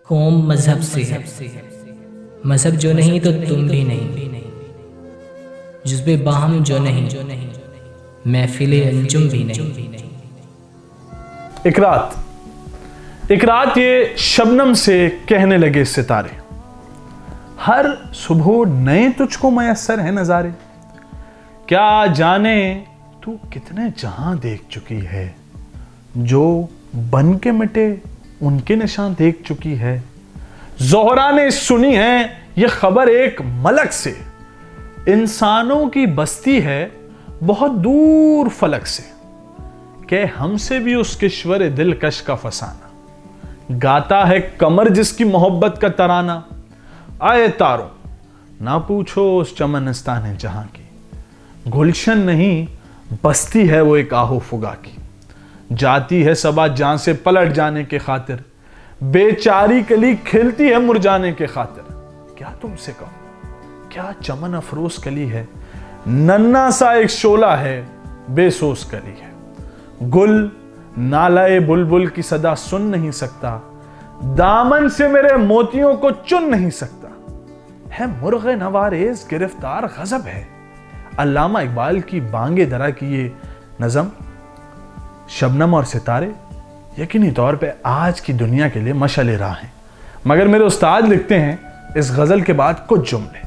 قوم مذہب سے ہے، مذہب جو نہیں تو تم بھی نہیں، جذب باہم جو نہیں، محفل انجم بھی نہیں۔ اقرات یہ شبنم سے کہنے لگے ستارے، ہر صبح نئے تجھ کو میسر ہیں نظارے، کیا جانے تو کتنے جہاں دیکھ چکی ہے، جو بن کے مٹے ان کے نشان دیکھ چکی ہے۔ زہرا نے سنی ہے یہ خبر ایک ملک سے، انسانوں کی بستی ہے بہت دور فلک سے، کہ ہم سے بھی اس کشور دلکش کا فسانہ، گاتا ہے قمر جس کی محبت کا ترانہ۔ آئے تاروں نہ پوچھو اس چمنستان جہاں کی، گلشن نہیں بستی ہے وہ ایک آہو فگا کی، جاتی ہے صبا جان سے پلٹ جانے کے خاطر، بیچاری کلی کھلتی ہے مرجانے کے خاطر۔ کیا تم سے کہوں کیا چمن افروز کلی ہے، ننا سا ایک شعلہ ہے بے سوز کلی ہے، گل نالائے بلبل کی صدا سن نہیں سکتا، دامن سے میرے موتیوں کو چن نہیں سکتا، ہے مرغ نوارز گرفتار غضب ہے۔ علامہ اقبال کی بانگے درا کی یہ نظم شبنم اور ستارے یقینی طور پہ آج کی دنیا کے لیے مشعل راہ ہیں، مگر میرے استاد لکھتے ہیں اس غزل کے بعد کچھ جملے،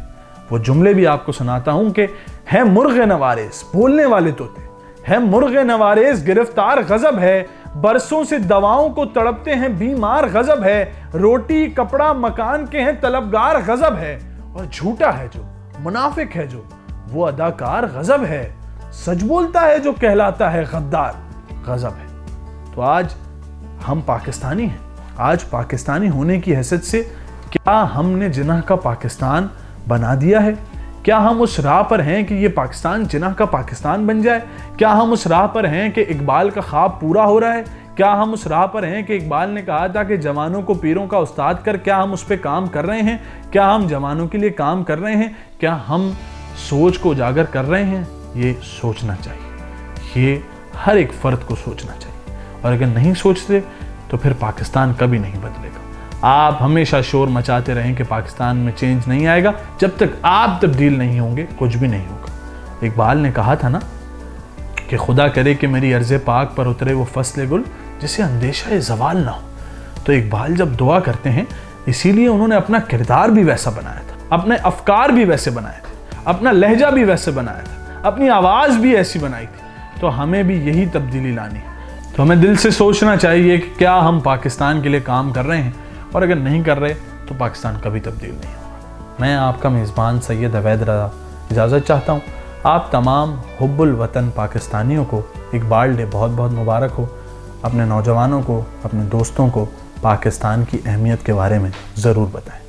وہ جملے بھی آپ کو سناتا ہوں کہ ہے مرغ نوارز بولنے والے طوطے، ہے مرغ نوارز گرفتار غضب ہے، برسوں سے دواؤں کو تڑپتے ہیں بیمار غضب ہے، روٹی کپڑا مکان کے ہیں طلبگار غضب ہے، اور جھوٹا ہے جو منافق ہے جو وہ اداکار غضب ہے، سچ بولتا ہے جو کہلاتا ہے غدار غضب ہے۔ تو آج ہم پاکستانی ہیں، آج پاکستانی ہونے کی حیثیت سے کیا ہم نے جناح کا پاکستان بنا دیا ہے؟ کیا ہم اس راہ پر ہیں کہ یہ پاکستان جناح کا پاکستان بن جائے؟ کیا ہم اس راہ پر ہیں کہ اقبال کا خواب پورا ہو رہا ہے؟ کیا ہم اس راہ پر ہیں کہ اقبال نے کہا تھا کہ جوانوں کو پیروں کا استاد کر، کیا ہم اس پہ کام کر رہے ہیں؟ کیا ہم جوانوں کے لیے کام کر رہے ہیں؟ کیا ہم سوچ کو اجاگر کر رہے ہیں؟ یہ سوچنا چاہیے، یہ ہر ایک فرد کو سوچنا چاہیے، اور اگر نہیں سوچتے تو پھر پاکستان کبھی نہیں بدلے گا۔ آپ ہمیشہ شور مچاتے رہیں کہ پاکستان میں چینج نہیں آئے گا، جب تک آپ تبدیل نہیں ہوں گے کچھ بھی نہیں ہوگا۔ اقبال نے کہا تھا نا کہ خدا کرے کہ میری ارض پاک پر اترے وہ فصل گل جسے اندیشہ زوال نہ ہو۔ تو اقبال جب دعا کرتے ہیں اسی لیے انہوں نے اپنا کردار بھی ویسا بنایا تھا، اپنے افکار بھی ویسے بنائے تھے، اپنا لہجہ بھی ویسے بنایا تھا، اپنی آواز بھی ایسی بنائی تھی۔ تو ہمیں بھی یہی تبدیلی لانی ہے، تو ہمیں دل سے سوچنا چاہیے کہ کیا ہم پاکستان کے لیے کام کر رہے ہیں، اور اگر نہیں کر رہے تو پاکستان کبھی تبدیل نہیں ہوگا۔ میں آپ کا میزبان سید عبید رضا اجازت چاہتا ہوں۔ آپ تمام حب الوطن پاکستانیوں کو اقبال ڈے بہت بہت مبارک ہو۔ اپنے نوجوانوں کو، اپنے دوستوں کو پاکستان کی اہمیت کے بارے میں ضرور بتائیں۔